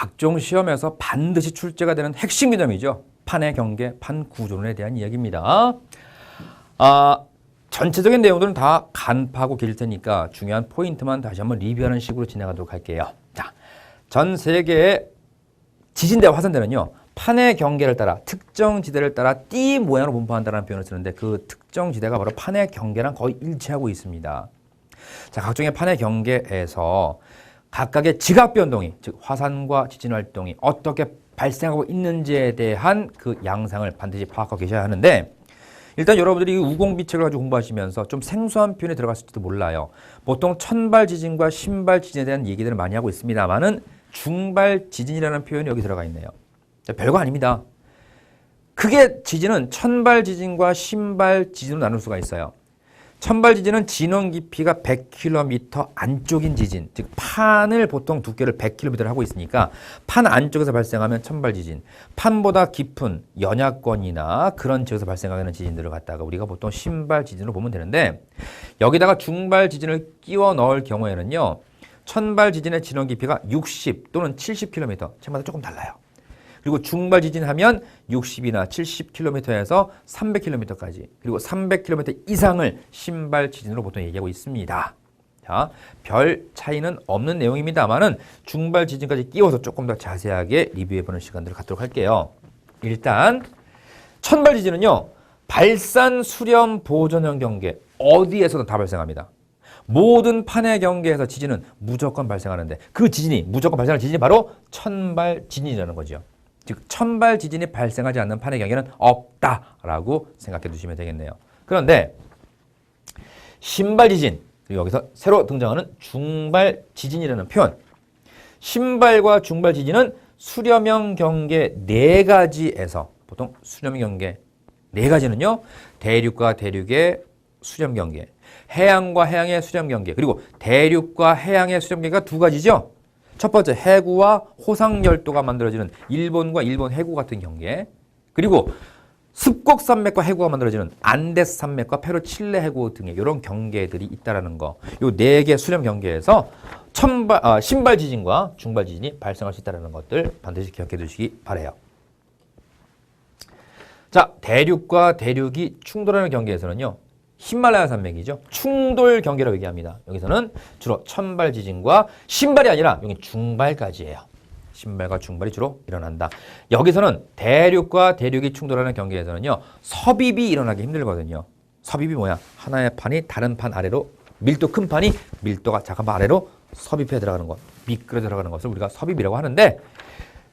각종 시험에서 반드시 출제가 되는 핵심 개념이죠. 판의 경계, 판 구조론에 대한 이야기입니다. 전체적인 내용들은 다 간파하고 길 테니까 중요한 포인트만 다시 한번 리뷰하는 식으로 진행하도록 할게요. 자, 전 세계의 지진대와 화산대는요, 판의 경계를 따라 특정 지대를 따라 띠 모양으로 분포한다는 표현을 쓰는데 그 특정 지대가 바로 판의 경계랑 거의 일치하고 있습니다. 자, 각종의 판의 경계에서 각각의 지각 변동이, 즉 화산과 지진 활동이 어떻게 발생하고 있는지에 대한 그 양상을 반드시 파악하고 계셔야 하는데, 일단 여러분들이 우공비책을 가지고 공부하시면서 좀 생소한 표현이 들어갔을지도 몰라요. 보통 천발 지진과 신발 지진에 대한 얘기들을 많이 하고 있습니다만은 중발 지진이라는 표현이 여기 들어가 있네요. 별거 아닙니다. 크게 지진은 천발 지진과 신발 지진으로 나눌 수가 있어요. 천발 지진은 진원 깊이가 100km 안쪽인 지진, 즉 판을 보통 두께를 100km를 하고 있으니까 판 안쪽에서 발생하면 천발 지진, 판보다 깊은 연야권이나 그런 지역에서 발생하는 지진들을 갖다가 우리가 보통 신발 지진으로 보면 되는데, 여기다가 중발 지진을 끼워 넣을 경우에는요, 천발 지진의 진원 깊이가 60 또는 70km, 책마다 조금 달라요. 그리고 중발 지진 하면 60이나 70km에서 300km까지, 그리고 300km 이상을 신발 지진으로 보통 얘기하고 있습니다. 자, 별 차이는 없는 내용입니다만은 중발 지진까지 끼워서 조금 더 자세하게 리뷰해보는 시간들을 갖도록 할게요. 일단 천발 지진은요, 발산, 수렴, 보존형 경계 어디에서든 다 발생합니다. 모든 판의 경계에서 지진은 무조건 발생하는데 그 지진이 무조건 발생할 지진이 바로 천발 지진이라는 거죠. 즉 천발 지진이 발생하지 않는 판의 경계는 없다라고 생각해 두시면 되겠네요. 그런데 신발 지진, 그리고 여기서 새로 등장하는 중발 지진이라는 표현, 신발과 중발 지진은 수렴형 경계 4가지에서 보통 수렴 경계 4가지는요, 대륙과 대륙의 수렴 경계, 해양과 해양의 수렴 경계, 그리고 대륙과 해양의 수렴 경계가 2가지죠. 첫 번째, 해구와 호상열도가 만들어지는 일본과 일본 해구 같은 경계, 그리고 습곡 산맥과 해구가 만들어지는 안데스 산맥과 페루 칠레 해구 등의 이런 경계들이 있다라는 거. 이 4개 수렴 경계에서 신발 지진과 중발 지진이 발생할 수 있다는 것들 반드시 기억해 두시기 바라요. 자, 대륙과 대륙이 충돌하는 경계에서는요, 히말라야 산맥이죠. 충돌 경계라고 얘기합니다. 여기서는 주로 천발 지진과 신발이 아니라 여기 중발까지예요. 신발과 중발이 주로 일어난다. 여기서는 대륙과 대륙이 충돌하는 경계에서는요, 섭입이 일어나기 힘들거든요. 섭입이 뭐야? 하나의 판이 다른 판 아래로, 밀도 큰 판이 밀도가 작은 판 아래로 섭입해 들어가는 것, 미끄러 들어가는 것을 우리가 섭입이라고 하는데,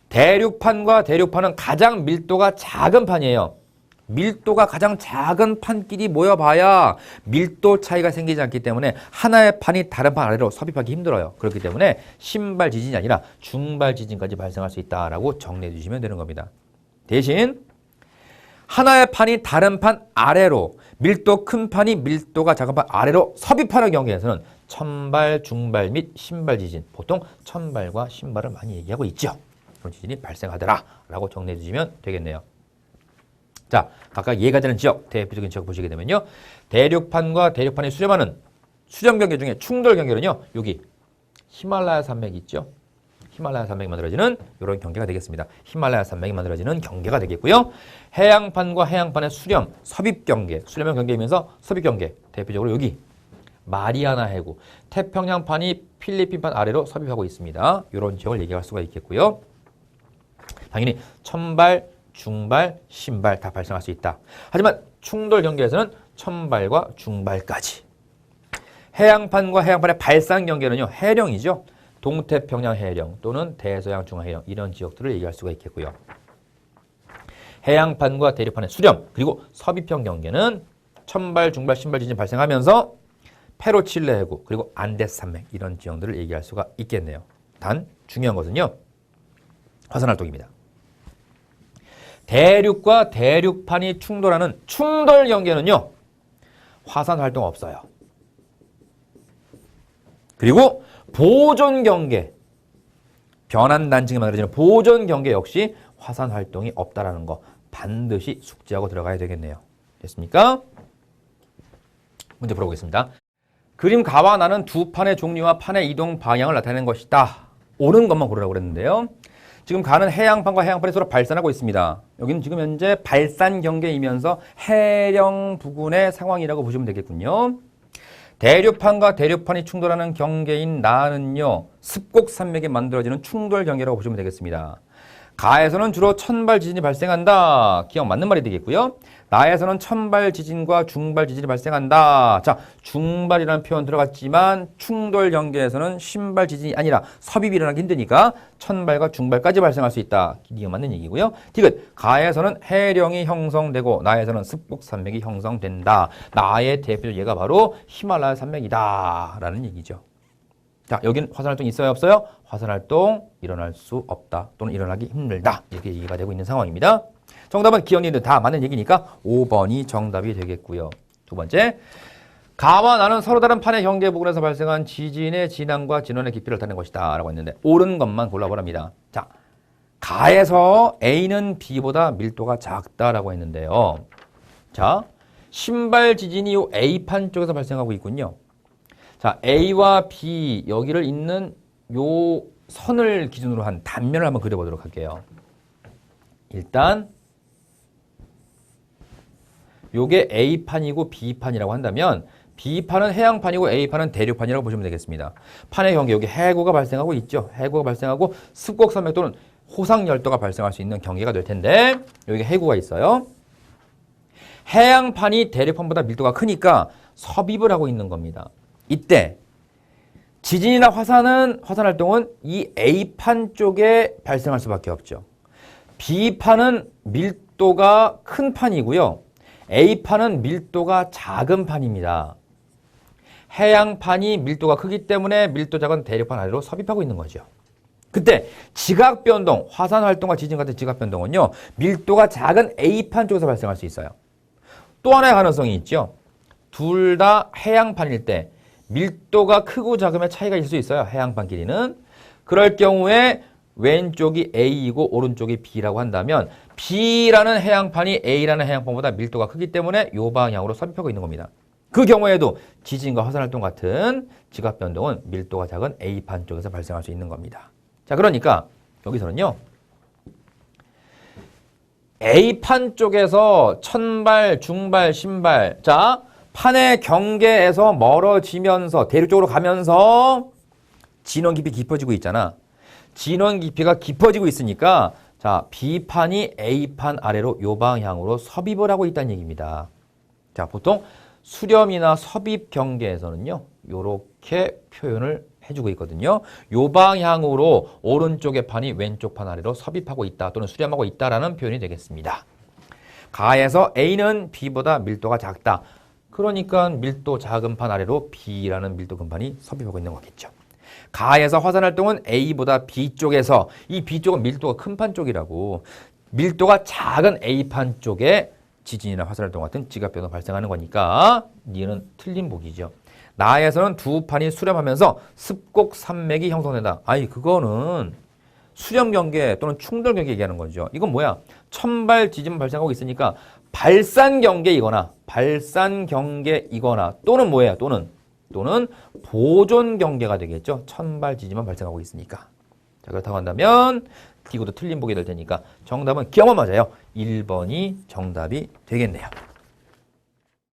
대륙판과 대륙판은 가장 밀도가 작은 판이에요. 밀도가 가장 작은 판끼리 모여봐야 밀도 차이가 생기지 않기 때문에 하나의 판이 다른 판 아래로 섭입하기 힘들어요. 그렇기 때문에 신발 지진이 아니라 중발 지진까지 발생할 수 있다라고 정리해 주시면 되는 겁니다. 대신 하나의 판이 다른 판 아래로, 밀도 큰 판이 밀도가 작은 판 아래로 섭입하는 경우에서는 천발, 중발 및 신발 지진, 보통 천발과 신발을 많이 얘기하고 있죠. 그런 지진이 발생하더라라고 정리해 주시면 되겠네요. 자, 각각 이해가 되는 지역, 대표적인 지역 보시게 되면요, 대륙판과 대륙판이 수렴하는 수렴 경계 중에 충돌 경계는요, 여기 히말라야 산맥이 있죠. 히말라야 산맥이 만들어지는 이런 경계가 되겠습니다. 히말라야 산맥이 만들어지는 경계가 되겠고요. 해양판과 해양판의 수렴, 섭입 경계, 수렴형 경계이면서 섭입 경계, 대표적으로 여기 마리아나 해구, 태평양판이 필리핀판 아래로 섭입하고 있습니다. 이런 지역을 얘기할 수가 있겠고요. 당연히 천발, 중발, 신발 다 발생할 수 있다. 하지만 충돌 경계에서는 천발과 중발까지. 해양판과 해양판의 발산 경계는요, 해령이죠. 동태평양 해령 또는 대서양 중앙 해령, 이런 지역들을 얘기할 수가 있겠고요. 해양판과 대륙판의 수렴, 그리고 섭입형 경계는 천발, 중발, 신발 지진이 발생하면서 페루 칠레 해구, 그리고 안데스 산맥, 이런 지형들을 얘기할 수가 있겠네요. 단 중요한 것은요, 화산 활동입니다. 대륙과 대륙판이 충돌하는 충돌 경계는요, 화산 활동 없어요. 그리고 보존 경계, 변환 단층이 만들어지는 보존 경계 역시 화산 활동이 없다라는 거 반드시 숙지하고 들어가야 되겠네요. 됐습니까? 문제 풀어보겠습니다. 그림 가와 나는 두 판의 종류와 판의 이동 방향을 나타내는 것이다. 옳은 것만 고르라고 그랬는데요. 지금 가는 해양판과 해양판이 서로 발산하고 있습니다. 여기는 지금 현재 발산 경계이면서 해령 부근의 상황이라고 보시면 되겠군요. 대류판과 대류판이 충돌하는 경계인 나는요, 습곡산맥에 만들어지는 충돌 경계라고 보시면 되겠습니다. 가에서는 주로 천발 지진이 발생한다. 기억 맞는 말이 되겠고요. 나에서는 천발 지진과 중발 지진이 발생한다. 자, 중발이라는 표현 들어갔지만 충돌 경계에서는 신발 지진이 아니라 섭입이 일어나기 힘드니까 천발과 중발까지 발생할 수 있다. 기억 맞는 얘기고요. 디귿, 가에서는 해령이 형성되고 나에서는 습곡산맥이 형성된다. 나의 대표 예가 바로 히말라야 산맥이다. 라는 얘기죠. 자, 여기는 화산활동이 있어요, 없어요? 화산활동 일어날 수 없다. 또는 일어나기 힘들다. 이렇게 얘기가 되고 있는 상황입니다. 정답은 기억님들 다 맞는 얘기니까 5번이 정답이 되겠고요. 두 번째, 가와 나는 서로 다른 판의 경계 부근에서 발생한 지진의 진앙과 진원의 깊이를 다는 것이다. 라고 했는데 옳은 것만 골라보랍니다. 자, 가에서 A는 B보다 밀도가 작다라고 했는데요. 자, 신발 지진이 이 A판 쪽에서 발생하고 있군요. 자, A와 B 여기를 잇는 요 선을 기준으로 한 단면을 한번 그려보도록 할게요. 일단 요게 A판이고 B판이라고 한다면 B판은 해양판이고 A판은 대류판이라고 보시면 되겠습니다. 판의 경계 여기 해구가 발생하고 있죠. 해구가 발생하고 습곡산맥 또는 호상열도가 발생할 수 있는 경계가 될 텐데 여기 해구가 있어요. 해양판이 대류판보다 밀도가 크니까 섭입을 하고 있는 겁니다. 이때 지진이나 화산활동은 이 A판 쪽에 발생할 수밖에 없죠. B판은 밀도가 큰 판이고요. A판은 밀도가 작은 판입니다. 해양판이 밀도가 크기 때문에 밀도 작은 대류판 아래로 섭입하고 있는 거죠. 그때 지각변동, 화산활동과 지진 같은 지각변동은요. 밀도가 작은 A판 쪽에서 발생할 수 있어요. 또 하나의 가능성이 있죠. 둘 다 해양판일 때 밀도가 크고 작음의 차이가 있을 수 있어요. 해양판끼리는. 그럴 경우에 왼쪽이 A이고 오른쪽이 B라고 한다면 B라는 해양판이 A라는 해양판보다 밀도가 크기 때문에 이 방향으로 섭입하고 있는 겁니다. 그 경우에도 지진과 화산활동 같은 지각변동은 밀도가 작은 A판 쪽에서 발생할 수 있는 겁니다. 자, 그러니까 여기서는요. A판 쪽에서 천발, 중발, 신발. 자, 판의 경계에서 멀어지면서 대륙 쪽으로 가면서 진원 깊이 깊어지고 있잖아. 진원 깊이가 깊어지고 있으니까 자, B판이 A판 아래로 요 방향으로 섭입을 하고 있다는 얘기입니다. 자, 보통 수렴이나 섭입 경계에서는요. 요렇게 표현을 해주고 있거든요. 요 방향으로 오른쪽의 판이 왼쪽 판 아래로 섭입하고 있다 또는 수렴하고 있다라는 표현이 되겠습니다. 가에서 A는 B보다 밀도가 작다. 그러니까 밀도 작은 판 아래로 B라는 밀도 큰 판이 섭입하고 있는 거겠죠. 가에서 화산활동은 A보다 B쪽에서 이 B쪽은 밀도가 큰 판 쪽이라고 밀도가 작은 A판 쪽에 지진이나 화산활동 같은 지각변동 발생하는 거니까 니는 틀린 보기죠. 나에서는 두 판이 수렴하면서 습곡산맥이 형성된다. 아니 그거는 수렴 경계 또는 충돌 경계 얘기하는 거죠. 이건 뭐야? 천발 지진 발생하고 있으니까 발산 경계이거나 또는 뭐예요? 또는 보존 경계가 되겠죠. 천발 지진만 발생하고 있으니까. 자, 그렇다고 한다면 디귿도 틀린 보게 될 테니까 정답은 기억만 맞아요. 1번이 정답이 되겠네요.